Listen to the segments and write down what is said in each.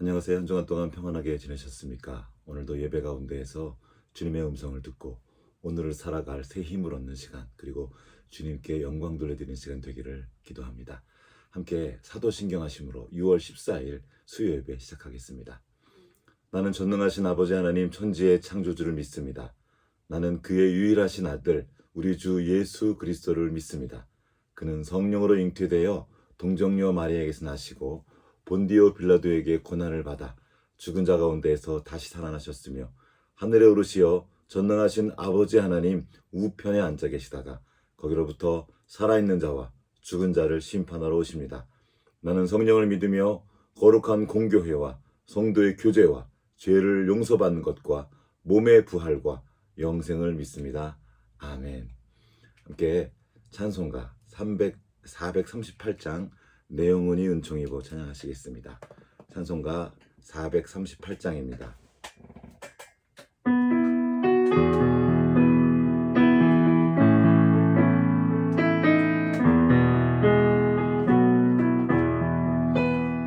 안녕하세요. 한 주간 동안 평안하게 지내셨습니까? 오늘도 예배 가운데에서 주님의 음성을 듣고 오늘을 살아갈 새 힘을 얻는 시간, 그리고 주님께 영광 돌려드리는 시간 되기를 기도합니다. 함께 사도신경 하심으로 6월 14일 수요 예배 시작하겠습니다. 나는 전능하신 아버지 하나님 천지의 창조주를 믿습니다. 나는 그의 유일하신 아들 우리 주 예수 그리스도를 믿습니다. 그는 성령으로 잉태되어 동정녀 마리아에게서 나시고 본디오 빌라도에게 고난을 받아 죽은 자 가운데에서 다시 살아나셨으며 하늘에 오르시어 전능하신 아버지 하나님 우편에 앉아 계시다가 거기로부터 살아있는 자와 죽은 자를 심판하러 오십니다. 나는 성령을 믿으며 거룩한 공교회와 성도의 교제와 죄를 용서받는 것과 몸의 부활과 영생을 믿습니다. 아멘. 함께 찬송가 438장 내 영혼이 은총이고 찬양하시겠습니다. 찬송가 438장입니다.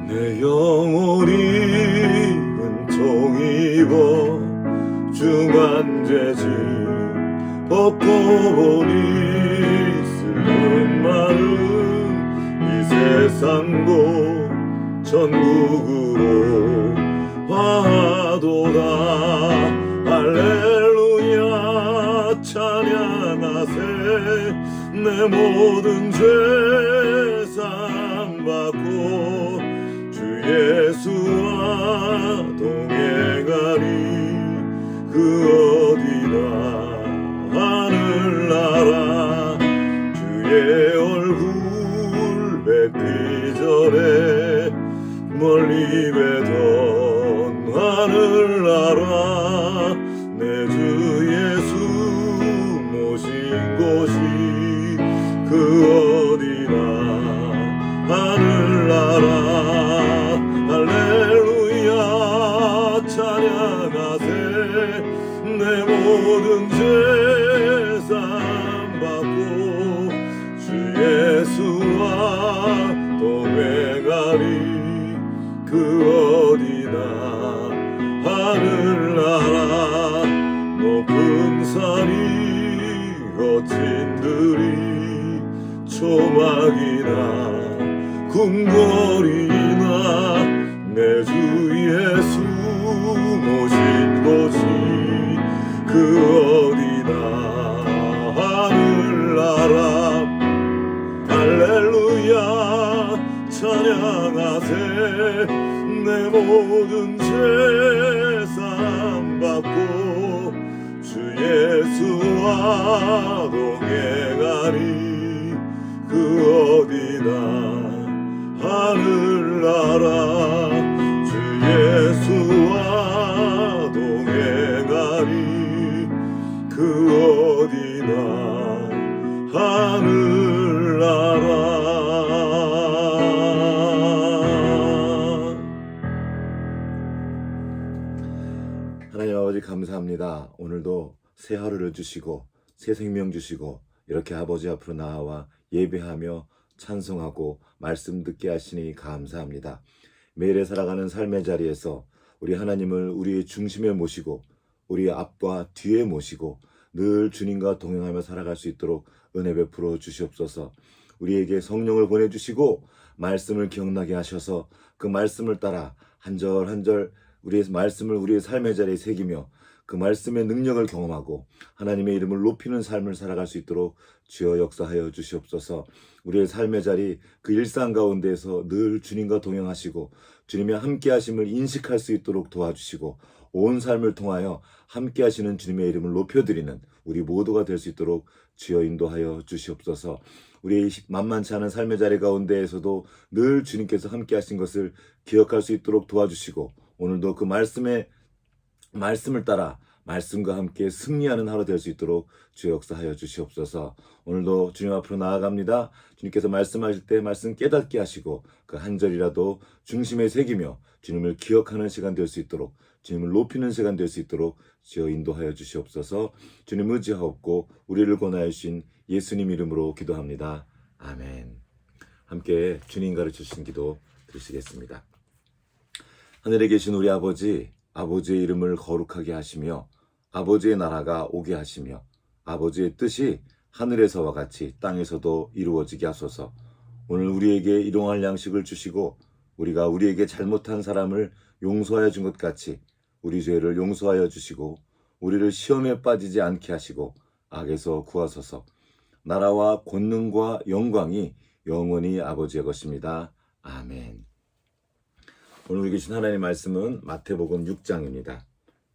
내 영혼이 은총입어 중한 죄짐 벗고 보니 슬픈 마음 이 세상도 천국으로 화도다. 할렐루야 찬양하세. 내 모든 죄 사함받고 주 예수와 동행하리. 그 어디나 하늘나라 주의 얼굴 뵙기 전에 멀리 뵈던 하늘나라 내 주 예수 모신 곳이 그 어디나 하늘나라. 할렐루야 찬양하세. 내 모든 죄 사함받고 주 예수와 동행하리. 그 어디나 하늘나라 높은 산이 거친 들이 초막이나 궁궐이나 내 주 예수 모신 곳이 그 어디나 하늘나라. 할렐루야 찬양하세. 내 모든 죄 사함받고 주 예수와 동행하리. 그 어디나 하늘나라 주 예수와 동행하리. 그 어디나 하늘나라. 하나님 아버지 감사합니다. 오늘도 새 하루를 주시고 새 생명 주시고 이렇게 아버지 앞으로 나와 예배하며 찬송하고 말씀 듣게 하시니 감사합니다. 매일에 살아가는 삶의 자리에서 우리 하나님을 우리의 중심에 모시고 우리 앞과 뒤에 모시고 늘 주님과 동행하며 살아갈 수 있도록 은혜 베풀어 주시옵소서. 우리에게 성령을 보내주시고 말씀을 기억나게 하셔서 그 말씀을 따라 한 절 한 절 우리의 말씀을 우리의 삶의 자리에 새기며 그 말씀의 능력을 경험하고 하나님의 이름을 높이는 삶을 살아갈 수 있도록 주여 역사하여 주시옵소서. 우리의 삶의 자리 그 일상 가운데에서 늘 주님과 동행하시고 주님의 함께 하심을 인식할 수 있도록 도와주시고 온 삶을 통하여 함께 하시는 주님의 이름을 높여드리는 우리 모두가 될 수 있도록 주여 인도하여 주시옵소서. 우리의 만만치 않은 삶의 자리 가운데에서도 늘 주님께서 함께 하신 것을 기억할 수 있도록 도와주시고 오늘도 그 말씀을 따라 말씀과 함께 승리하는 하루 될 수 있도록 주 역사하여 주시옵소서. 오늘도 주님 앞으로 나아갑니다. 주님께서 말씀하실 때 말씀 깨닫게 하시고 그 한 절이라도 중심에 새기며 주님을 기억하는 시간 될 수 있도록 주님을 높이는 시간 될 수 있도록 주여 인도하여 주시옵소서. 주님 의지하옵고 우리를 권하여 주신 예수님 이름으로 기도합니다. 아멘. 함께 주님 가르쳐 주신 기도 드리시겠습니다. 하늘에 계신 우리 아버지, 아버지의 이름을 거룩하게 하시며 아버지의 나라가 오게 하시며 아버지의 뜻이 하늘에서와 같이 땅에서도 이루어지게 하소서. 오늘 우리에게 일용할 양식을 주시고 우리가 우리에게 잘못한 사람을 용서하여 준 것 같이 우리 죄를 용서하여 주시고 우리를 시험에 빠지지 않게 하시고 악에서 구하소서. 나라와 권능과 영광이 영원히 아버지의 것입니다. 아멘. 오늘 우리 계신 하나님의 말씀은 마태복음 6장입니다.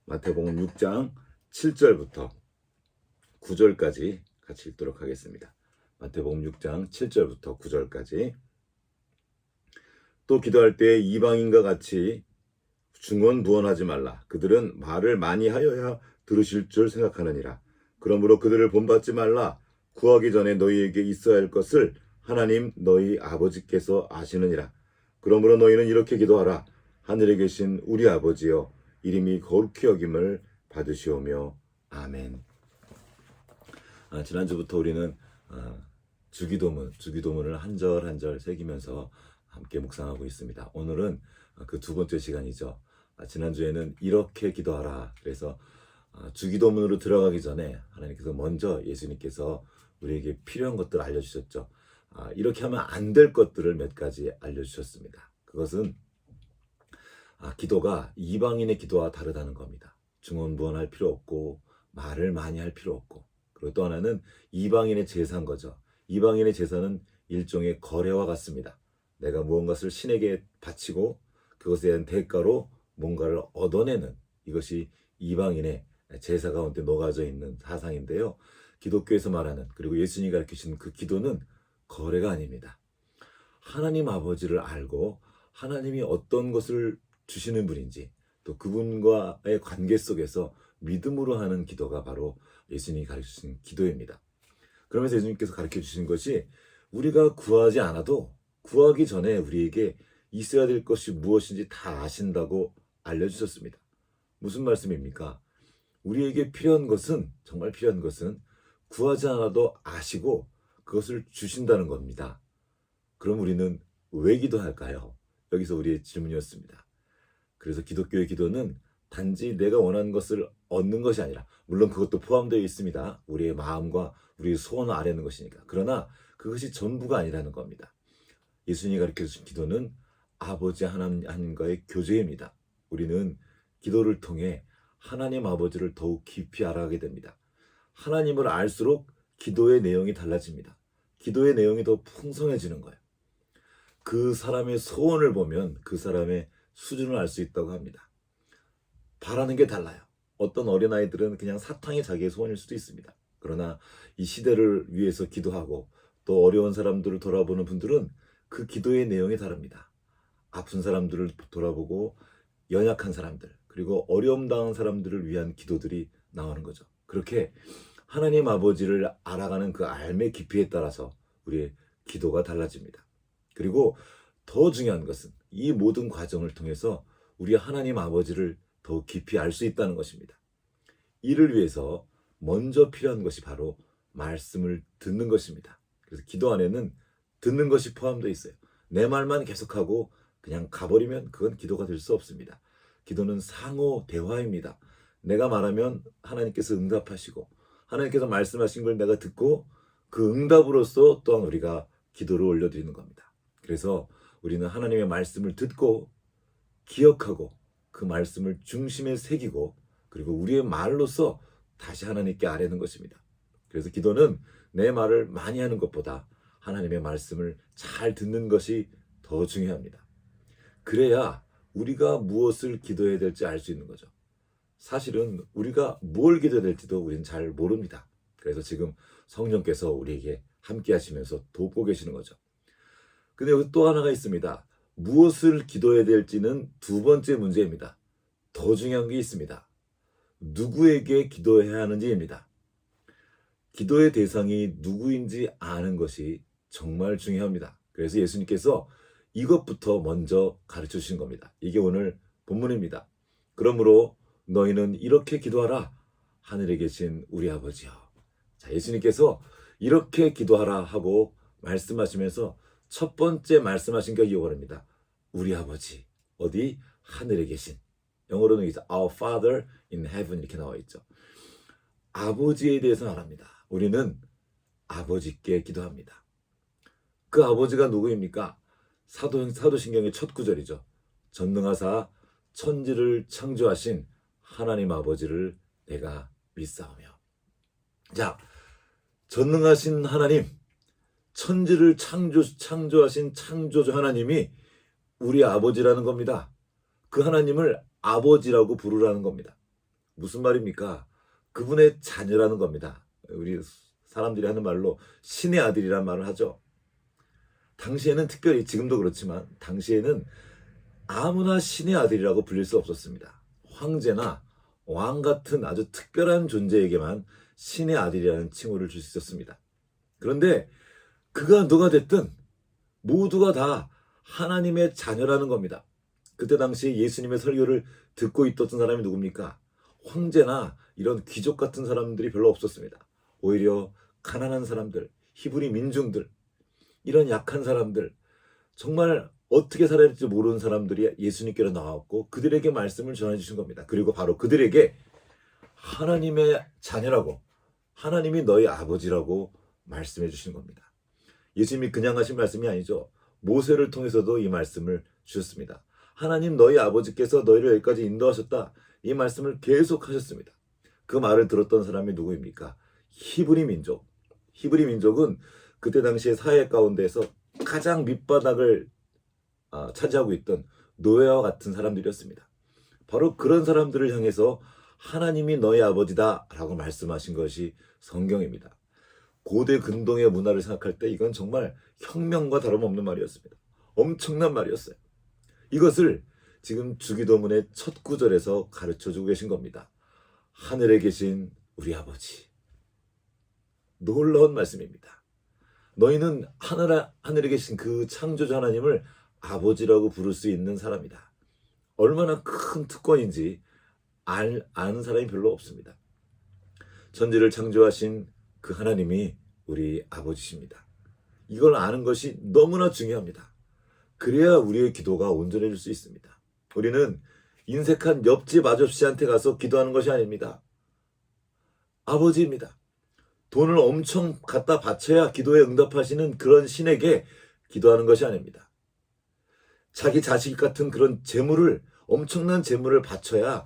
마태복음 6장 7절부터 9절까지 같이 읽도록 하겠습니다. 마태복음 6장 7절부터 9절까지. 또 기도할 때 이방인과 같이 중언부언하지 말라. 그들은 말을 많이 하여야 들으실 줄 생각하느니라. 그러므로 그들을 본받지 말라. 구하기 전에 너희에게 있어야 할 것을 하나님 너희 아버지께서 아시느니라. 그러므로 너희는 이렇게 기도하라. 하늘에 계신 우리 아버지여, 이름이 거룩히 여김을 받으시오며. 아멘. 지난주부터 우리는 주기도문을 한 절 한 절 새기면서 함께 묵상하고 있습니다. 오늘은 그 두 번째 시간이죠. 지난주에는 이렇게 기도하라. 그래서 주기도문으로 들어가기 전에 하나님께서 먼저 예수님께서 우리에게 필요한 것들을 알려주셨죠. 이렇게 하면 안 될 것들을 몇 가지 알려주셨습니다. 그것은 기도가 이방인의 기도와 다르다는 겁니다. 중언부언할 필요 없고 말을 많이 할 필요 없고, 그리고 또 하나는 이방인의 제사인 거죠. 이방인의 제사는 일종의 거래와 같습니다. 내가 무언가를 신에게 바치고 그것에 대한 대가로 뭔가를 얻어내는, 이것이 이방인의 제사 가운데 녹아져 있는 사상인데요. 기독교에서 말하는, 그리고 예수님이 가르치신 그 기도는 거래가 아닙니다. 하나님 아버지를 알고 하나님이 어떤 것을 주시는 분인지, 또 그분과의 관계 속에서 믿음으로 하는 기도가 바로 예수님이 가르치신 기도입니다. 그러면서 예수님께서 가르쳐 주신 것이, 우리가 구하지 않아도 구하기 전에 우리에게 있어야 될 것이 무엇인지 다 아신다고 알려주셨습니다. 무슨 말씀입니까? 우리에게 필요한 것은, 정말 필요한 것은 구하지 않아도 아시고 그것을 주신다는 겁니다. 그럼 우리는 왜 기도할까요? 여기서 우리의 질문이었습니다. 그래서 기독교의 기도는 단지 내가 원하는 것을 얻는 것이 아니라, 물론 그것도 포함되어 있습니다. 우리의 마음과 우리의 소원을 아뢰는 것이니까. 그러나 그것이 전부가 아니라는 겁니다. 예수님이 가르쳐주신 기도는 아버지 하나님과의 교제입니다. 우리는 기도를 통해 하나님 아버지를 더욱 깊이 알아가게 됩니다. 하나님을 알수록 기도의 내용이 달라집니다. 기도의 내용이 더 풍성해지는 거예요. 그 사람의 소원을 보면 그 사람의 수준을 알 수 있다고 합니다. 바라는 게 달라요. 어떤 어린아이들은 그냥 사탕이 자기의 소원일 수도 있습니다. 그러나 이 시대를 위해서 기도하고 또 어려운 사람들을 돌아보는 분들은 그 기도의 내용이 다릅니다. 아픈 사람들을 돌아보고 연약한 사람들, 그리고 어려움 당한 사람들을 위한 기도들이 나오는 거죠. 그렇게 하나님 아버지를 알아가는 그 알매 깊이에 따라서 우리의 기도가 달라집니다. 그리고 더 중요한 것은 이 모든 과정을 통해서 우리 하나님 아버지를 더 깊이 알 수 있다는 것입니다. 이를 위해서 먼저 필요한 것이 바로 말씀을 듣는 것입니다. 그래서 기도 안에는 듣는 것이 포함되어 있어요. 내 말만 계속하고 그냥 가버리면 그건 기도가 될 수 없습니다. 기도는 상호 대화입니다. 내가 말하면 하나님께서 응답하시고, 하나님께서 말씀하신 걸 내가 듣고 그 응답으로서 또한 우리가 기도를 올려드리는 겁니다. 그래서 우리는 하나님의 말씀을 듣고 기억하고 그 말씀을 중심에 새기고, 그리고 우리의 말로서 다시 하나님께 아뢰는 것입니다. 그래서 기도는 내 말을 많이 하는 것보다 하나님의 말씀을 잘 듣는 것이 더 중요합니다. 그래야 우리가 무엇을 기도해야 될지 알 수 있는 거죠. 사실은 우리가 뭘 기도해야 될지도 우리는 잘 모릅니다. 그래서 지금 성령께서 우리에게 함께 하시면서 돕고 계시는 거죠. 근데 여기 또 하나가 있습니다. 무엇을 기도해야 될지는 두 번째 문제입니다. 더 중요한 게 있습니다. 누구에게 기도해야 하는지입니다. 기도의 대상이 누구인지 아는 것이 정말 중요합니다. 그래서 예수님께서 이것부터 먼저 가르쳐 주신 겁니다. 이게 오늘 본문입니다. 그러므로 너희는 이렇게 기도하라. 하늘에 계신 우리 아버지여. 자, 예수님께서 이렇게 기도하라 하고 말씀하시면서 첫 번째 말씀하신 게 이거랍니다. 우리 아버지. 어디? 하늘에 계신, 영어로는 이제 Our Father in Heaven 이렇게 나와 있죠. 아버지에 대해서 말합니다. 우리는 아버지께 기도합니다. 그 아버지가 누구입니까? 사도신경의 첫 구절이죠. 전능하사 천지를 창조하신 하나님 아버지를 내가 믿사오며. 자, 전능하신 하나님, 천지를 창조하신 창조주 하나님이 우리 아버지라는 겁니다. 그 하나님을 아버지라고 부르라는 겁니다. 무슨 말입니까? 그분의 자녀라는 겁니다. 우리 사람들이 하는 말로 신의 아들이란 말을 하죠. 당시에는 특별히, 지금도 그렇지만 당시에는 아무나 신의 아들이라고 불릴 수 없었습니다. 황제나 왕 같은 아주 특별한 존재에게만 신의 아들이라는 칭호를 줄 수 있었습니다. 그런데 그가 누가 됐든 모두가 다 하나님의 자녀라는 겁니다. 그때 당시 예수님의 설교를 듣고 있던 사람이 누굽니까? 황제나 이런 귀족 같은 사람들이 별로 없었습니다. 오히려 가난한 사람들, 히브리 민중들, 이런 약한 사람들, 정말 어떻게 살아야 할지 모르는 사람들이 예수님께로 나왔고 그들에게 말씀을 전해주신 겁니다. 그리고 바로 그들에게 하나님의 자녀라고, 하나님이 너희 아버지라고 말씀해 주신 겁니다. 예수님이 그냥 하신 말씀이 아니죠. 모세를 통해서도 이 말씀을 주셨습니다. 하나님 너희 아버지께서 너희를 여기까지 인도하셨다. 이 말씀을 계속 하셨습니다. 그 말을 들었던 사람이 누구입니까? 히브리 민족. 히브리 민족은 그때 당시의 사회 가운데서 가장 밑바닥을 차지하고 있던 노예와 같은 사람들이었습니다. 바로 그런 사람들을 향해서 하나님이 너희 아버지다 라고 말씀하신 것이 성경입니다. 고대 근동의 문화를 생각할 때 이건 정말 혁명과 다름없는 말이었습니다. 엄청난 말이었어요. 이것을 지금 주기도문의 첫 구절에서 가르쳐주고 계신 겁니다. 하늘에 계신 우리 아버지. 놀라운 말씀입니다. 너희는 하늘에 계신 그 창조주 하나님을 아버지라고 부를 수 있는 사람이다. 얼마나 큰 특권인지 아는 사람이 별로 없습니다. 천지를 창조하신 그 하나님이 우리 아버지십니다. 이걸 아는 것이 너무나 중요합니다. 그래야 우리의 기도가 온전해질 수 있습니다. 우리는 인색한 옆집 아저씨한테 가서 기도하는 것이 아닙니다. 아버지입니다. 돈을 엄청 갖다 바쳐야 기도에 응답하시는 그런 신에게 기도하는 것이 아닙니다. 자기 자식 같은 그런 엄청난 재물을 바쳐야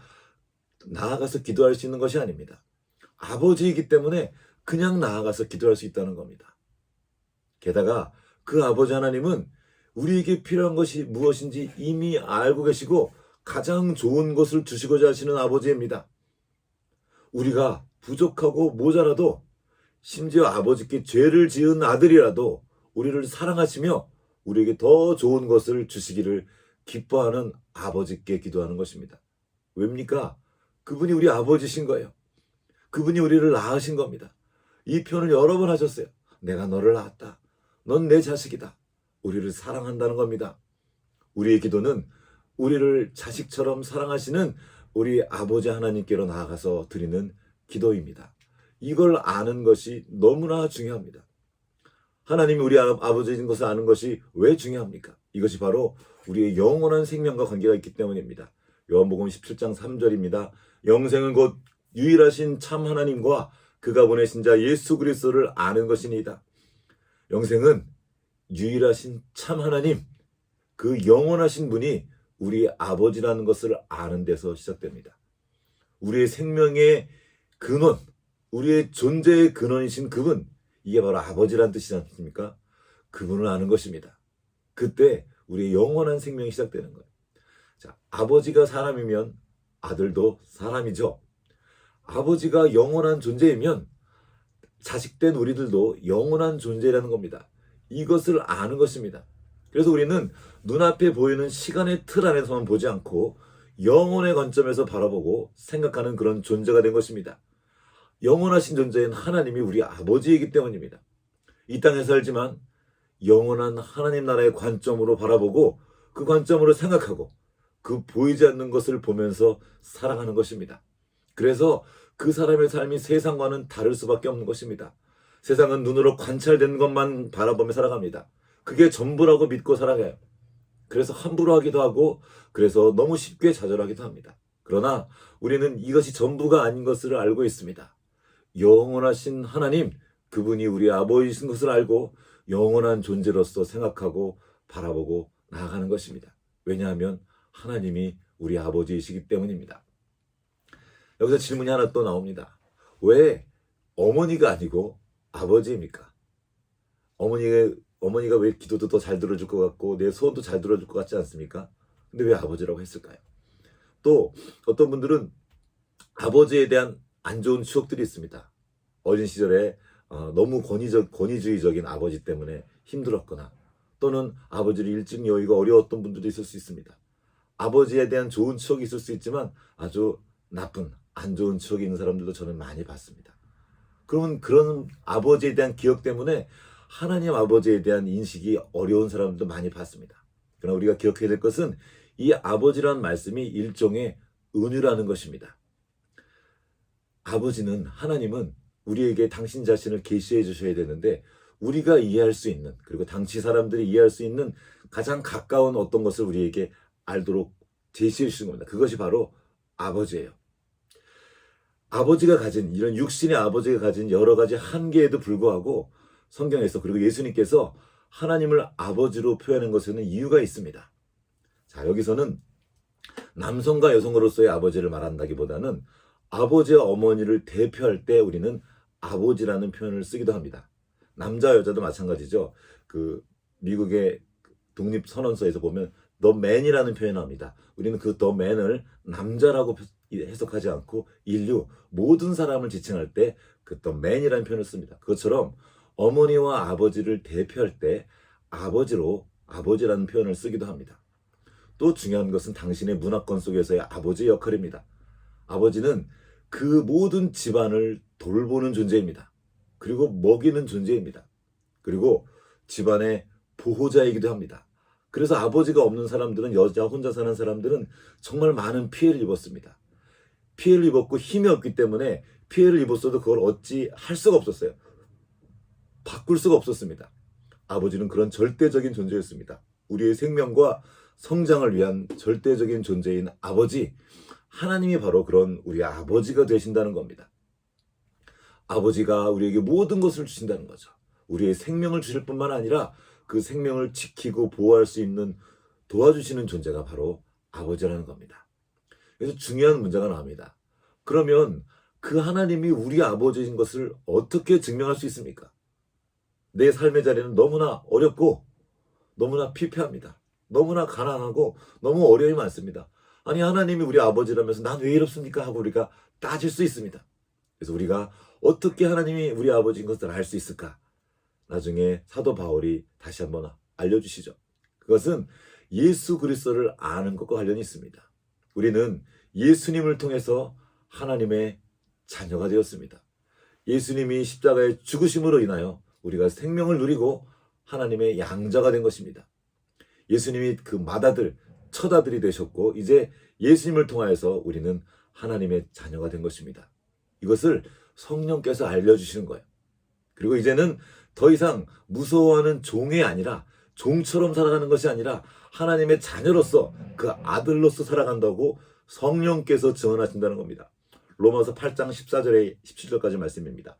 나아가서 기도할 수 있는 것이 아닙니다. 아버지이기 때문에 그냥 나아가서 기도할 수 있다는 겁니다. 게다가 그 아버지 하나님은 우리에게 필요한 것이 무엇인지 이미 알고 계시고 가장 좋은 것을 주시고자 하시는 아버지입니다. 우리가 부족하고 모자라도 심지어 아버지께 죄를 지은 아들이라도 우리를 사랑하시며 우리에게 더 좋은 것을 주시기를 기뻐하는 아버지께 기도하는 것입니다. 왜입니까? 그분이 우리 아버지신 거예요. 그분이 우리를 낳으신 겁니다. 이 표현을 여러 번 하셨어요. 내가 너를 낳았다. 넌 내 자식이다. 우리를 사랑한다는 겁니다. 우리의 기도는 우리를 자식처럼 사랑하시는 우리 아버지 하나님께로 나아가서 드리는 기도입니다. 이걸 아는 것이 너무나 중요합니다. 하나님이 우리 아버지인 것을 아는 것이 왜 중요합니까? 이것이 바로 우리의 영원한 생명과 관계가 있기 때문입니다. 요한복음 17장 3절입니다. 영생은 곧 유일하신 참 하나님과 그가 보내신 자 예수 그리스도를 아는 것이니이다. 영생은 유일하신 참 하나님, 그 영원하신 분이 우리 아버지라는 것을 아는 데서 시작됩니다. 우리의 생명의 근원, 우리의 존재의 근원이신 그분, 이게 바로 아버지란 뜻이지 않습니까? 그분을 아는 것입니다. 그때 우리의 영원한 생명이 시작되는 거예요. 자, 아버지가 사람이면 아들도 사람이죠. 아버지가 영원한 존재이면 자식된 우리들도 영원한 존재라는 겁니다. 이것을 아는 것입니다. 그래서 우리는 눈앞에 보이는 시간의 틀 안에서만 보지 않고 영혼의 관점에서 바라보고 생각하는 그런 존재가 된 것입니다. 영원하신 존재인 하나님이 우리 아버지이기 때문입니다. 이 땅에 살지만 영원한 하나님 나라의 관점으로 바라보고 그 관점으로 생각하고 그 보이지 않는 것을 보면서 살아가는 것입니다. 그래서 그 사람의 삶이 세상과는 다를 수밖에 없는 것입니다. 세상은 눈으로 관찰된 것만 바라보며 살아갑니다. 그게 전부라고 믿고 살아가요. 그래서 함부로 하기도 하고 그래서 너무 쉽게 좌절하기도 합니다. 그러나 우리는 이것이 전부가 아닌 것을 알고 있습니다. 영원하신 하나님, 그분이 우리 아버지신 것을 알고 영원한 존재로서 생각하고 바라보고 나아가는 것입니다. 왜냐하면 하나님이 우리 아버지이시기 때문입니다. 여기서 질문이 하나 또 나옵니다. 왜 어머니가 아니고 아버지입니까? 어머니가 왜 기도도 더 잘 들어줄 것 같고 내 소원도 잘 들어줄 것 같지 않습니까? 근데 왜 아버지라고 했을까요? 또 어떤 분들은 아버지에 대한 안 좋은 추억들이 있습니다. 어린 시절에 너무 권위주의적인 아버지 때문에 힘들었거나 또는 아버지를 일찍 여의고 어려웠던 분들도 있을 수 있습니다. 아버지에 대한 좋은 추억이 있을 수 있지만 아주 나쁜 안 좋은 추억이 있는 사람들도 저는 많이 봤습니다. 그러면 그런 아버지에 대한 기억 때문에 하나님 아버지에 대한 인식이 어려운 사람들도 많이 봤습니다. 그러나 우리가 기억해야 될 것은 이 아버지라는 말씀이 일종의 은유라는 것입니다. 아버지는, 하나님은 우리에게 당신 자신을 계시해 주셔야 되는데 우리가 이해할 수 있는, 그리고 당시 사람들이 이해할 수 있는 가장 가까운 어떤 것을 우리에게 알도록 제시해 주시는 겁니다. 그것이 바로 아버지예요. 아버지가 가진, 이런 육신의 아버지가 가진 여러 가지 한계에도 불구하고 성경에서, 그리고 예수님께서 하나님을 아버지로 표현한 것에는 이유가 있습니다. 자, 여기서는 남성과 여성으로서의 아버지를 말한다기보다는 아버지와 어머니를 대표할 때 우리는 아버지라는 표현을 쓰기도 합니다. 남자 여자도 마찬가지죠. 그 미국의 독립선언서에서 보면 the man이라는 표현을 합니다. 우리는 그 the man을 남자라고 해석하지 않고 인류 모든 사람을 지칭할 때 그 the man이라는 표현을 씁니다. 그것처럼 어머니와 아버지를 대표할 때 아버지라는 표현을 쓰기도 합니다. 또 중요한 것은 당신의 문화권 속에서의 아버지의 역할입니다. 아버지는 그 모든 집안을 돌보는 존재입니다. 그리고 먹이는 존재입니다. 그리고 집안의 보호자이기도 합니다. 그래서 아버지가 없는 사람들은, 여자 혼자 사는 사람들은 정말 많은 피해를 입었습니다. 피해를 입었고 힘이 없기 때문에 피해를 입었어도 그걸 어찌 할 수가 없었어요. 바꿀 수가 없었습니다. 아버지는 그런 절대적인 존재였습니다. 우리의 생명과 성장을 위한 절대적인 존재인 아버지, 하나님이 바로 그런 우리 아버지가 되신다는 겁니다. 아버지가 우리에게 모든 것을 주신다는 거죠. 우리의 생명을 주실 뿐만 아니라 그 생명을 지키고 보호할 수 있는, 도와주시는 존재가 바로 아버지라는 겁니다. 그래서 중요한 문제가 나옵니다. 그러면 그 하나님이 우리 아버지인 것을 어떻게 증명할 수 있습니까? 내 삶의 자리는 너무나 어렵고 너무나 피폐합니다. 너무나 가난하고 너무 어려움이 많습니다. 아니, 하나님이 우리 아버지라면서 난 왜 이렇습니까? 하고 우리가 따질 수 있습니다. 그래서 우리가 어떻게 하나님이 우리 아버지인 것을 알 수 있을까? 나중에 사도 바울이 다시 한번 알려주시죠. 그것은 예수 그리스도를 아는 것과 관련이 있습니다. 우리는 예수님을 통해서 하나님의 자녀가 되었습니다. 예수님이 십자가의 죽으심으로 인하여 우리가 생명을 누리고 하나님의 양자가 된 것입니다. 예수님이 그 맏아들, 첫아들이 되셨고 이제 예수님을 통하여서 우리는 하나님의 자녀가 된 것입니다. 이것을 성령께서 알려주시는 거예요. 그리고 이제는 더 이상 무서워하는 종이 아니라, 종처럼 살아가는 것이 아니라 하나님의 자녀로서, 그 아들로서 살아간다고 성령께서 증언하신다는 겁니다. 로마서 8장 14절에 17절까지 말씀입니다.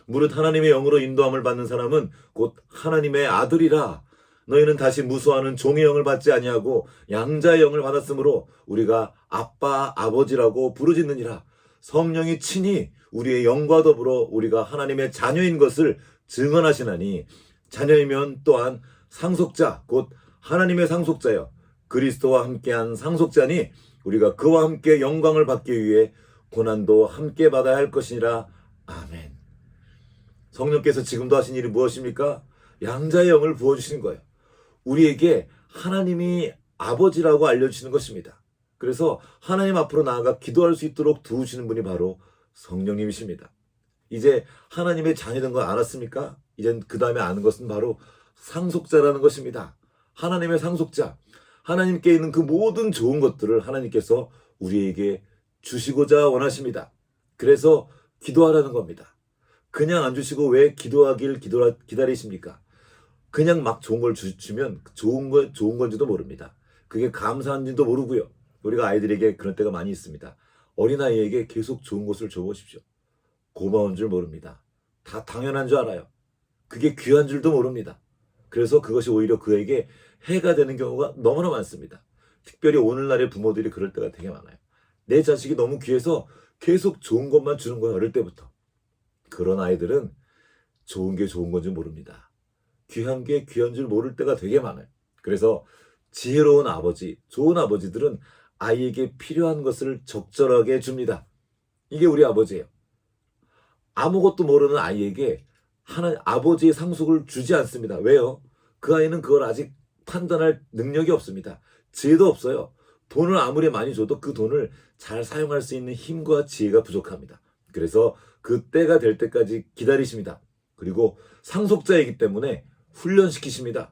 무릇 하나님의 영으로 인도함을 받는 사람은 곧 하나님의 아들이라. 너희는 다시 무수하는 종의 영을 받지 아니하고 양자의 영을 받았으므로 우리가 아빠 아버지라고 부르짖느니라. 성령이 친히 우리의 영과 더불어 우리가 하나님의 자녀인 것을 증언하시나니, 자녀이면 또한 상속자 곧 하나님의 상속자여 그리스도와 함께한 상속자니 우리가 그와 함께 영광을 받기 위해 고난도 함께 받아야 할 것이니라. 아멘. 성령께서 지금도 하신 일이 무엇입니까? 양자의 영을 부어주시는 거예요. 우리에게 하나님이 아버지라고 알려주시는 것입니다. 그래서 하나님 앞으로 나아가 기도할 수 있도록 도우시는 분이 바로 성령님이십니다. 이제 하나님의 자녀된 거 알았습니까? 이젠 그 다음에 아는 것은 바로 상속자라는 것입니다. 하나님의 상속자, 하나님께 있는 그 모든 좋은 것들을 하나님께서 우리에게 주시고자 원하십니다. 그래서 기도하라는 겁니다. 그냥 안 주시고 왜 기도하길 기다리십니까? 그냥 막 좋은 걸 주면 좋은 건지도 모릅니다. 그게 감사한지도 모르고요. 우리가 아이들에게 그런 때가 많이 있습니다. 어린아이에게 계속 좋은 것을 줘보십시오. 고마운 줄 모릅니다. 다 당연한 줄 알아요. 그게 귀한 줄도 모릅니다. 그래서 그것이 오히려 그에게 해가 되는 경우가 너무나 많습니다. 특별히 오늘날의 부모들이 그럴 때가 되게 많아요. 내 자식이 너무 귀해서 계속 좋은 것만 주는 거예요. 어릴 때부터. 그런 아이들은 좋은 게 좋은 건지 모릅니다. 귀한 게 귀한 줄 모를 때가 되게 많아요. 그래서 지혜로운 아버지, 좋은 아버지들은 아이에게 필요한 것을 적절하게 줍니다. 이게 우리 아버지예요. 아무것도 모르는 아이에게 아버지의 상속을 주지 않습니다. 왜요? 그 아이는 그걸 아직 판단할 능력이 없습니다. 지혜도 없어요. 돈을 아무리 많이 줘도 그 돈을 잘 사용할 수 있는 힘과 지혜가 부족합니다. 그래서 그 때가 될 때까지 기다리십니다. 그리고 상속자이기 때문에 훈련시키십니다.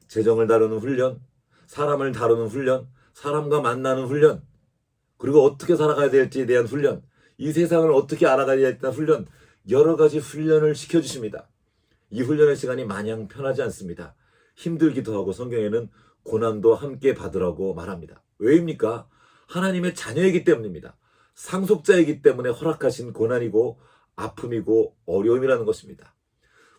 재정을 다루는 훈련, 사람을 다루는 훈련, 사람과 만나는 훈련, 그리고 어떻게 살아가야 될지에 대한 훈련, 이 세상을 어떻게 알아가야 될지 훈련, 여러 가지 훈련을 시켜주십니다. 이 훈련의 시간이 마냥 편하지 않습니다. 힘들기도 하고 성경에는 고난도 함께 받으라고 말합니다. 왜입니까? 하나님의 자녀이기 때문입니다. 상속자이기 때문에 허락하신 고난이고 아픔이고 어려움이라는 것입니다.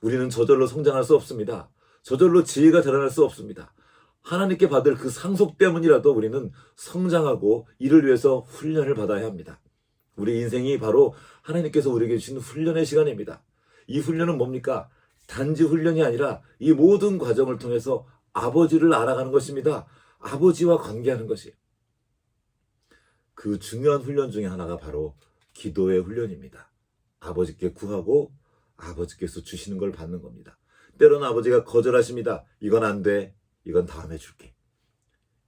우리는 저절로 성장할 수 없습니다. 저절로 지혜가 드러날 수 없습니다. 하나님께 받을 그 상속 때문이라도 우리는 성장하고 이를 위해서 훈련을 받아야 합니다. 우리 인생이 바로 하나님께서 우리에게 주신 훈련의 시간입니다. 이 훈련은 뭡니까? 단지 훈련이 아니라 이 모든 과정을 통해서 아버지를 알아가는 것입니다. 아버지와 관계하는 것이. 그 중요한 훈련 중에 하나가 바로 기도의 훈련입니다. 아버지께 구하고 아버지께서 주시는 걸 받는 겁니다. 때로는 아버지가 거절하십니다. 이건 안 돼. 이건 다음에 줄게.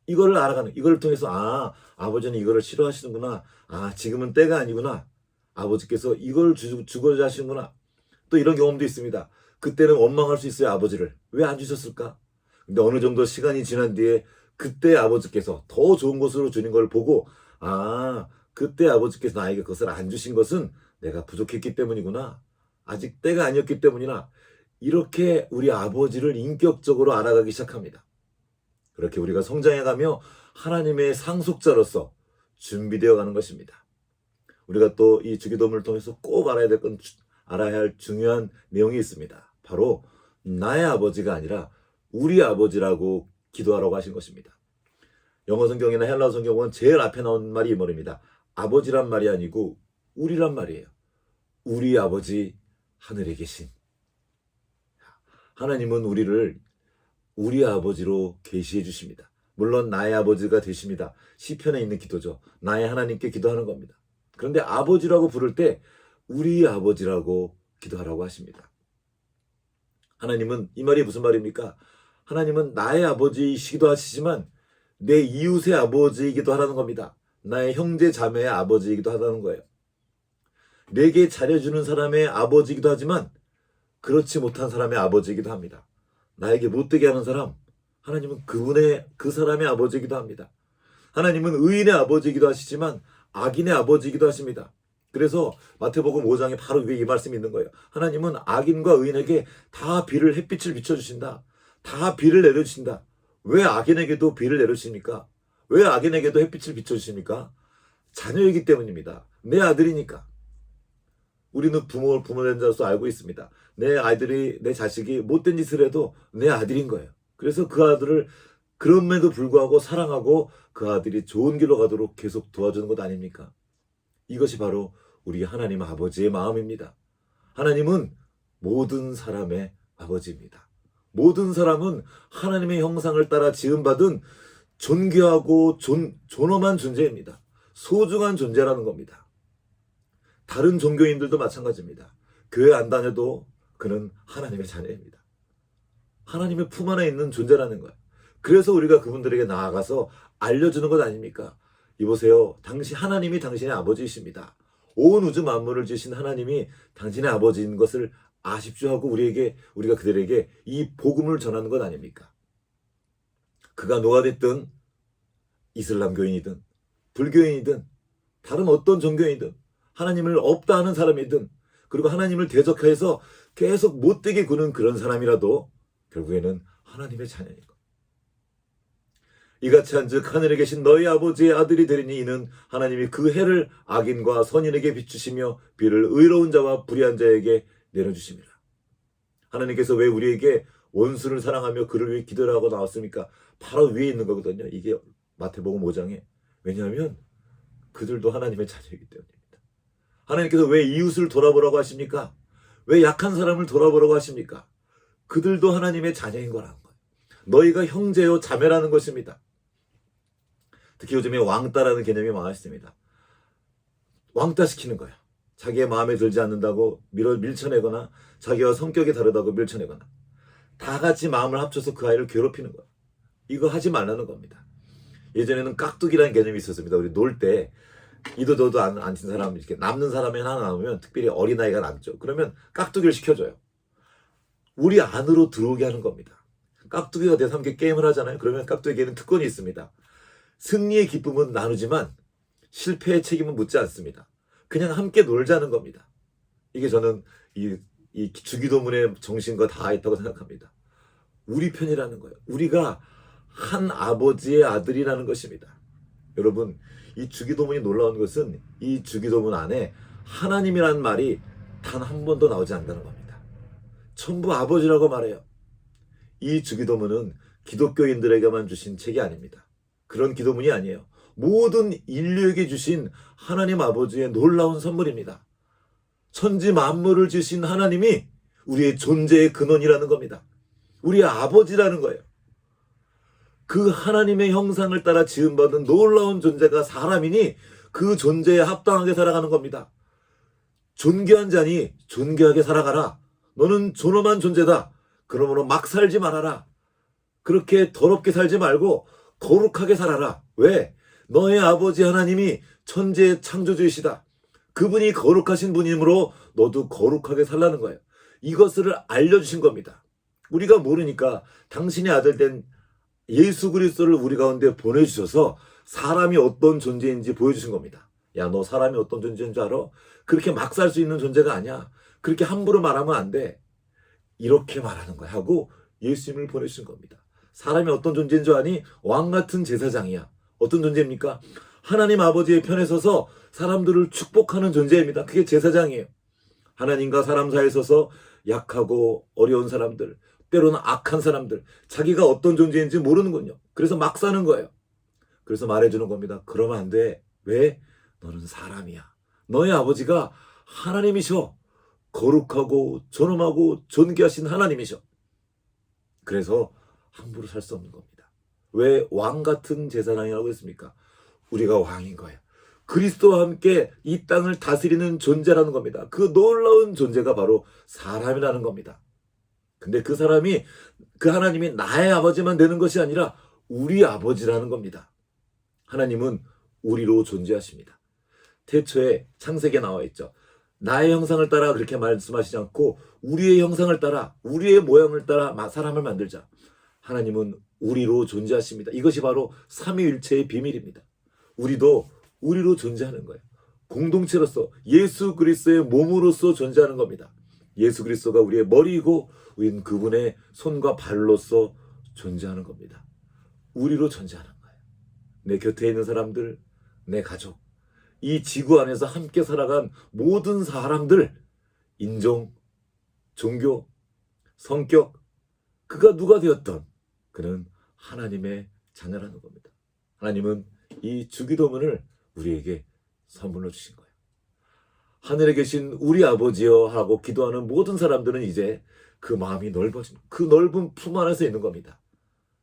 이거를 알아가는, 이걸 통해서 아버지는 이거를 싫어하시는구나. 지금은 때가 아니구나. 아버지께서 이걸 주고자 하시는구나. 또 이런 경험도 있습니다. 그때는 원망할 수 있어요. 아버지를. 왜 안 주셨을까? 근데 어느 정도 시간이 지난 뒤에 그때 아버지께서 더 좋은 것으로 주는 걸 보고 그때 아버지께서 나에게 그것을 안 주신 것은 내가 부족했기 때문이구나. 아직 때가 아니었기 때문이나. 이렇게 우리 아버지를 인격적으로 알아가기 시작합니다. 그렇게 우리가 성장해가며 하나님의 상속자로서 준비되어 가는 것입니다. 우리가 또 이 주기도문을 통해서 꼭 알아야 할 중요한 내용이 있습니다. 바로 나의 아버지가 아니라 우리 아버지라고 기도하라고 하신 것입니다. 영어 성경이나 헬라어 성경은 제일 앞에 나온 말이 이 말입니다. 아버지란 말이 아니고 우리란 말이에요. 우리 아버지 하늘에 계신 하나님은 우리를 우리 아버지로 계시해 주십니다. 물론 나의 아버지가 되십니다. 시편에 있는 기도죠. 나의 하나님께 기도하는 겁니다. 그런데 아버지라고 부를 때 우리 아버지라고 기도하라고 하십니다. 하나님은 이 말이 무슨 말입니까? 하나님은 나의 아버지이시기도 하시지만 내 이웃의 아버지이기도 하라는 겁니다. 나의 형제 자매의 아버지이기도 하다는 거예요. 내게 잘해주는 사람의 아버지이기도 하지만 그렇지 못한 사람의 아버지이기도 합니다. 나에게 못되게 하는 사람, 하나님은 그 사람의 아버지이기도 합니다. 하나님은 의인의 아버지이기도 하시지만 악인의 아버지이기도 하십니다. 그래서 마태복음 5장에 바로 위에 이 말씀이 있는 거예요. 하나님은 악인과 의인에게 다 햇빛을 비춰주신다. 다 비를 내려주신다. 왜 악인에게도 비를 내려주십니까? 왜 악인에게도 햇빛을 비춰주십니까? 자녀이기 때문입니다. 내 아들이니까. 우리는 부모된 자로서 알고 있습니다. 내 자식이 못된 짓을 해도 내 아들인 거예요. 그래서 그 아들을 그럼에도 불구하고 사랑하고 그 아들이 좋은 길로 가도록 계속 도와주는 것 아닙니까? 이것이 바로 우리 하나님 아버지의 마음입니다. 하나님은 모든 사람의 아버지입니다. 모든 사람은 하나님의 형상을 따라 지음받은 존귀하고 존엄한 존재입니다. 소중한 존재라는 겁니다. 다른 종교인들도 마찬가지입니다. 교회 안 다녀도 그는 하나님의 자녀입니다. 하나님의 품 안에 있는 존재라는 거예요. 그래서 우리가 그분들에게 나아가서 알려주는 것 아닙니까? 이보세요. 하나님이 당신의 아버지이십니다. 온 우주 만물을 지으신 하나님이 당신의 아버지인 것을 아십시오 하고 우리가 그들에게 이 복음을 전하는 것 아닙니까? 그가 누가 됐든 이슬람교인이든 불교인이든 다른 어떤 종교인이든 하나님을 없다 하는 사람이든 그리고 하나님을 대적해서 계속 못되게 구는 그런 사람이라도 결국에는 하나님의 자녀인 것. 이같이 한즉 하늘에 계신 너희 아버지의 아들이 되리니 이는 하나님이 그 해를 악인과 선인에게 비추시며 비를 의로운 자와 불의한 자에게 내려주십니다. 하나님께서 왜 우리에게 원수를 사랑하며 그를 위해 기도를 하고 나왔습니까? 바로 위에 있는 거거든요. 이게 마태복음 5장에. 왜냐하면 그들도 하나님의 자녀이기 때문입니다. 하나님께서 왜 이웃을 돌아보라고 하십니까? 왜 약한 사람을 돌아보라고 하십니까? 그들도 하나님의 자녀인 거라는 거예요. 너희가 형제요 자매라는 것입니다. 특히 요즘에 왕따라는 개념이 많았습니다. 왕따시키는 거예요. 자기의 마음에 들지 않는다고 밀쳐내거나 자기와 성격이 다르다고 밀쳐내거나 다 같이 마음을 합쳐서 그 아이를 괴롭히는 거예요. 이거 하지 말라는 겁니다. 예전에는 깍두기라는 개념이 있었습니다. 우리 놀 때 이도 저도 안 친 사람 이렇게 남는 사람이 하나 남으면 특별히 어린아이가 남죠. 그러면 깍두기를 시켜줘요. 우리 안으로 들어오게 하는 겁니다. 깍두기가 돼서 함께 게임을 하잖아요. 그러면 깍두기에는 특권이 있습니다. 승리의 기쁨은 나누지만 실패의 책임은 묻지 않습니다. 그냥 함께 놀자는 겁니다. 이게 저는 이 주기도문의 정신과 다 있다고 생각합니다. 우리 편이라는 거예요. 우리가 한 아버지의 아들이라는 것입니다. 여러분, 이 주기도문이 놀라운 것은 이 주기도문 안에 하나님이라는 말이 단 한 번도 나오지 않는다는 겁니다. 전부 아버지라고 말해요. 이 주기도문은 기독교인들에게만 주신 책이 아닙니다. 그런 기도문이 아니에요. 모든 인류에게 주신 하나님 아버지의 놀라운 선물입니다. 천지 만물을 주신 하나님이 우리의 존재의 근원이라는 겁니다. 우리의 아버지라는 거예요. 그 하나님의 형상을 따라 지음받은 놀라운 존재가 사람이니 그 존재에 합당하게 살아가는 겁니다. 존귀한 자니 존귀하게 살아가라. 너는 존엄한 존재다. 그러므로 막 살지 말아라. 그렇게 더럽게 살지 말고 거룩하게 살아라. 왜? 너의 아버지 하나님이 천지의 창조주이시다. 그분이 거룩하신 분이므로 너도 거룩하게 살라는 거예요. 이것을 알려주신 겁니다. 우리가 모르니까 당신의 아들 된 예수 그리스도를 우리 가운데 보내주셔서 사람이 어떤 존재인지 보여주신 겁니다. 야, 너 사람이 어떤 존재인 줄 알아? 그렇게 막 살 수 있는 존재가 아니야. 그렇게 함부로 말하면 안 돼. 이렇게 말하는 거야 하고 예수님을 보내주신 겁니다. 사람이 어떤 존재인 줄 아니? 왕 같은 제사장이야. 어떤 존재입니까? 하나님 아버지의 편에 서서 사람들을 축복하는 존재입니다. 그게 제사장이에요. 하나님과 사람 사이에 서서 약하고 어려운 사람들, 때로는 악한 사람들, 자기가 어떤 존재인지 모르는군요. 그래서 막 사는 거예요. 그래서 말해주는 겁니다. 그러면 안 돼. 왜? 너는 사람이야. 너의 아버지가 하나님이셔. 거룩하고 존엄하고 존귀하신 하나님이셔. 그래서 함부로 살 수 없는 겁니다. 왜 왕 같은 제사장이라고 했습니까? 우리가 왕인 거예요. 그리스도와 함께 이 땅을 다스리는 존재라는 겁니다. 그 놀라운 존재가 바로 사람이라는 겁니다. 근데 그 사람이, 그 하나님이 나의 아버지만 되는 것이 아니라 우리 아버지라는 겁니다. 하나님은 우리로 존재하십니다. 태초에 창세기에 나와 있죠. 나의 형상을 따라 그렇게 말씀하시지 않고 우리의 형상을 따라, 우리의 모양을 따라 사람을 만들자. 하나님은 우리로 존재하십니다. 이것이 바로 삼위일체의 비밀입니다. 우리도 우리로 존재하는 거예요. 공동체로서 예수 그리스도의 몸으로서 존재하는 겁니다. 예수 그리스도가 우리의 머리이고 우리는 그분의 손과 발로서 존재하는 겁니다. 우리로 존재하는 거예요. 내 곁에 있는 사람들, 내 가족, 이 지구 안에서 함께 살아간 모든 사람들, 인종, 종교, 성격, 그가 누가 되었던 그는 하나님의 자녀라는 겁니다. 하나님은 이 주기도문을 우리에게 선물로 주신 거예요. 하늘에 계신 우리 아버지여 하고 기도하는 모든 사람들은 이제 그 마음이 넓어진, 그 넓은 품 안에서 있는 겁니다.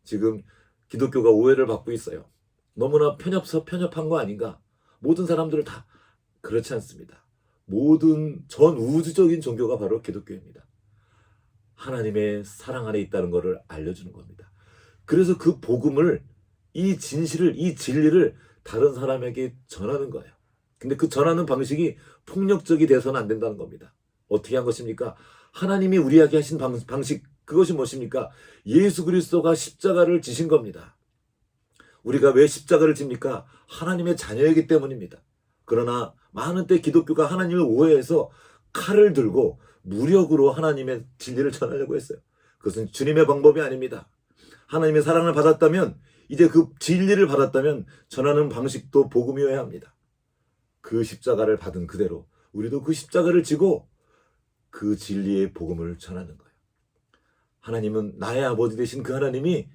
지금 기독교가 오해를 받고 있어요. 너무나 편협한 거 아닌가? 모든 사람들을 다 그렇지 않습니다. 모든 전 우주적인 종교가 바로 기독교입니다. 하나님의 사랑 안에 있다는 것을 알려주는 겁니다. 그래서 그 복음을, 이 진실을, 이 진리를 다른 사람에게 전하는 거예요. 근데 그 전하는 방식이 폭력적이 돼서는 안 된다는 겁니다. 어떻게 한 것입니까? 하나님이 우리에게 하신 방식, 그것이 무엇입니까? 예수 그리스도가 십자가를 지신 겁니다. 우리가 왜 십자가를 집니까? 하나님의 자녀이기 때문입니다. 그러나 많은 때 기독교가 하나님을 오해해서 칼을 들고 무력으로 하나님의 진리를 전하려고 했어요. 그것은 주님의 방법이 아닙니다. 하나님의 사랑을 받았다면 이제 그 진리를 받았다면 전하는 방식도 복음이어야 합니다. 그 십자가를 받은 그대로 우리도 그 십자가를 지고 그 진리의 복음을 전하는 거예요. 하나님은 나의 아버지 되신 그 하나님이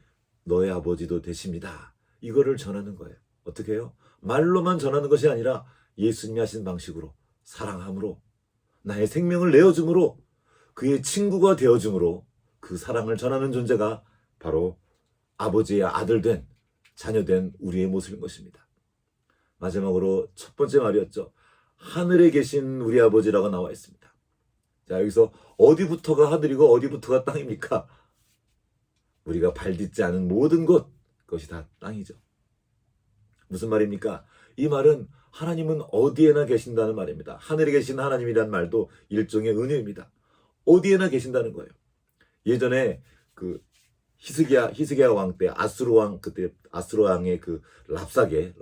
너의 아버지도 되십니다. 이거를 전하는 거예요. 어떻게 해요? 말로만 전하는 것이 아니라 예수님이 하신 방식으로, 사랑함으로, 나의 생명을 내어줌으로, 그의 친구가 되어줌으로 그 사랑을 전하는 존재가 바로 아버지의 아들 된, 자녀 된 우리의 모습인 것입니다. 마지막으로 첫 번째 말이었죠. 하늘에 계신 우리 아버지라고 나와 있습니다. 자, 여기서 어디부터가 하늘이고 어디부터가 땅입니까? 우리가 발딛지 않은 모든 곳, 그것이 다 땅이죠. 무슨 말입니까? 이 말은 하나님은 어디에나 계신다는 말입니다. 하늘에 계신 하나님이란 말도 일종의 은혜입니다. 어디에나 계신다는 거예요. 예전에 그 히스기야 왕 때 아수르 왕, 그때 아수르 왕의 그 랍사게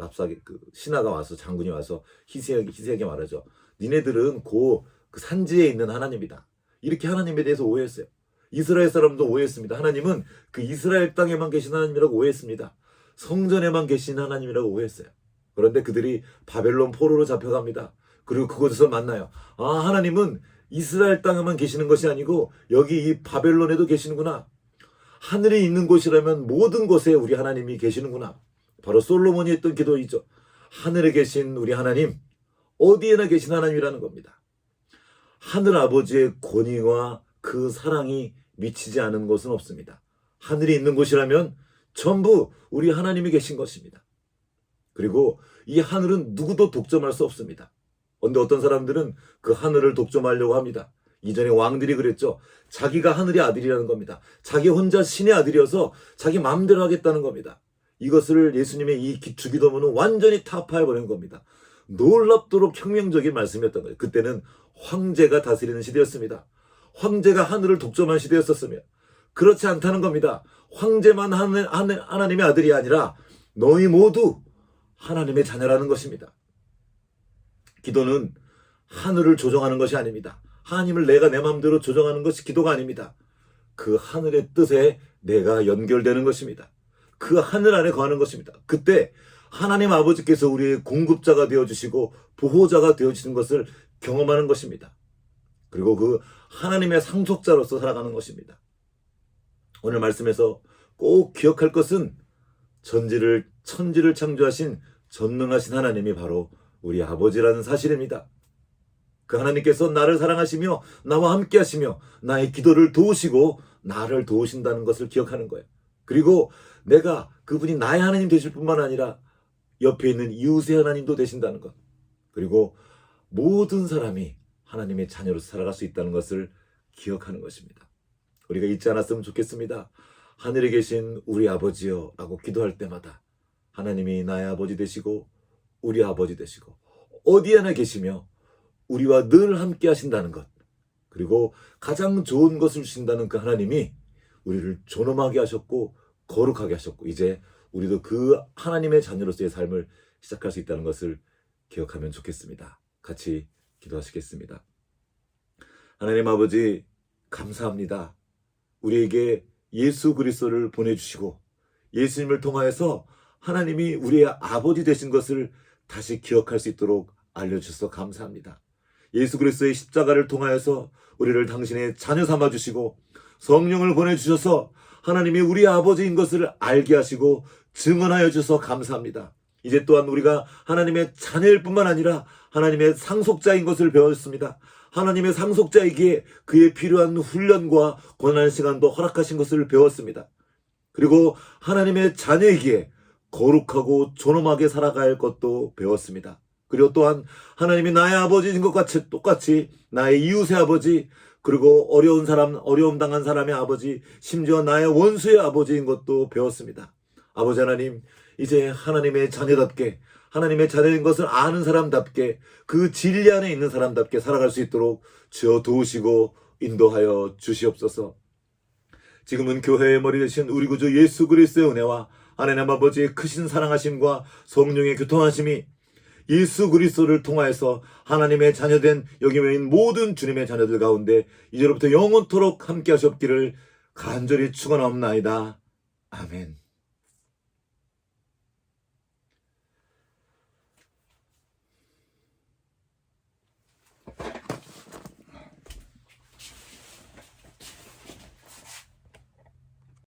그 신하가 와서, 장군이 와서 히스기야에게 말하죠. 니네들은 그 산지에 있는 하나님이다. 이렇게 하나님에 대해서 오해했어요. 이스라엘 사람도 오해했습니다. 하나님은 그 이스라엘 땅에만 계신 하나님이라고 오해했습니다. 성전에만 계신 하나님이라고 오해했어요. 그런데 그들이 바벨론 포로로 잡혀갑니다. 그리고 그곳에서 만나요. 아, 하나님은 이스라엘 땅에만 계시는 것이 아니고 여기 이 바벨론에도 계시는구나. 하늘에 있는 곳이라면 모든 곳에 우리 하나님이 계시는구나. 바로 솔로몬이 했던 기도이죠. 하늘에 계신 우리 하나님, 어디에나 계신 하나님이라는 겁니다. 하늘 아버지의 권위와 그 사랑이 미치지 않은 곳은 없습니다. 하늘이 있는 곳이라면 전부 우리 하나님이 계신 것입니다. 그리고 이 하늘은 누구도 독점할 수 없습니다. 그런데 어떤 사람들은 그 하늘을 독점하려고 합니다. 이전에 왕들이 그랬죠. 자기가 하늘의 아들이라는 겁니다. 자기 혼자 신의 아들이어서 자기 마음대로 하겠다는 겁니다. 이것을 예수님의 이 주기도문은 완전히 타파해버린 겁니다. 놀랍도록 혁명적인 말씀이었던 거예요. 그때는 황제가 다스리는 시대였습니다. 황제가 하늘을 독점한 시대였었으며, 그렇지 않다는 겁니다. 황제만 하나님의 아들이 아니라 너희 모두 하나님의 자녀라는 것입니다. 기도는 하늘을 조정하는 것이 아닙니다. 하나님을 내가 내 마음대로 조정하는 것이 기도가 아닙니다. 그 하늘의 뜻에 내가 연결되는 것입니다. 그 하늘 안에 거하는 것입니다. 그때 하나님 아버지께서 우리의 공급자가 되어주시고 보호자가 되어주시는 것을 경험하는 것입니다. 그리고 그 하나님의 상속자로서 살아가는 것입니다. 오늘 말씀에서 꼭 기억할 것은 천지를 창조하신 전능하신 하나님이 바로 우리 아버지라는 사실입니다. 그 하나님께서 나를 사랑하시며 나와 함께 하시며 나의 기도를 도우시고 나를 도우신다는 것을 기억하는 거예요. 그리고 내가 그분이 나의 하나님 되실 뿐만 아니라 옆에 있는 이웃의 하나님도 되신다는 것. 그리고 모든 사람이 하나님의 자녀로서 살아갈 수 있다는 것을 기억하는 것입니다. 우리가 잊지 않았으면 좋겠습니다. 하늘에 계신 우리 아버지여 라고 기도할 때마다 하나님이 나의 아버지 되시고 우리 아버지 되시고 어디에나 계시며 우리와 늘 함께 하신다는 것, 그리고 가장 좋은 것을 주신다는 그 하나님이 우리를 존엄하게 하셨고 거룩하게 하셨고 이제 우리도 그 하나님의 자녀로서의 삶을 시작할 수 있다는 것을 기억하면 좋겠습니다. 같이 기도하시겠습니다. 하나님 아버지, 감사합니다. 우리에게 예수 그리스도를 보내주시고 예수님을 통하여서 하나님이 우리의 아버지 되신 것을 다시 기억할 수 있도록 알려주셔서 감사합니다. 예수 그리스도의 십자가를 통하여서 우리를 당신의 자녀 삼아주시고 성령을 보내주셔서 하나님이 우리 아버지인 것을 알게 하시고 증언하여 주셔서 감사합니다. 이제 또한 우리가 하나님의 자녀일 뿐만 아니라 하나님의 상속자인 것을 배웠습니다. 하나님의 상속자이기에 그에 필요한 훈련과 고난의 시간도 허락하신 것을 배웠습니다. 그리고 하나님의 자녀이기에 거룩하고 존엄하게 살아가야 할 것도 배웠습니다. 그리고 또한 하나님이 나의 아버지인 것 같이 똑같이 나의 이웃의 아버지, 그리고 어려운 사람, 어려움 당한 사람의 아버지, 심지어 나의 원수의 아버지인 것도 배웠습니다. 아버지 하나님, 이제 하나님의 자녀답게, 하나님의 자녀인 것을 아는 사람답게, 그 진리 안에 있는 사람답게 살아갈 수 있도록 주여 도우시고 인도하여 주시옵소서. 지금은 교회의 머리 되신 우리 구주 예수 그리스도의 은혜와 하나님 아버지의 크신 사랑하심과 성령의 교통하심이 예수 그리스도를 통하여서 하나님의 자녀된 여기 모인 모든 주님의 자녀들 가운데 이제로부터 영원토록 함께 하시옵기를 간절히 축원하옵나이다. 아멘.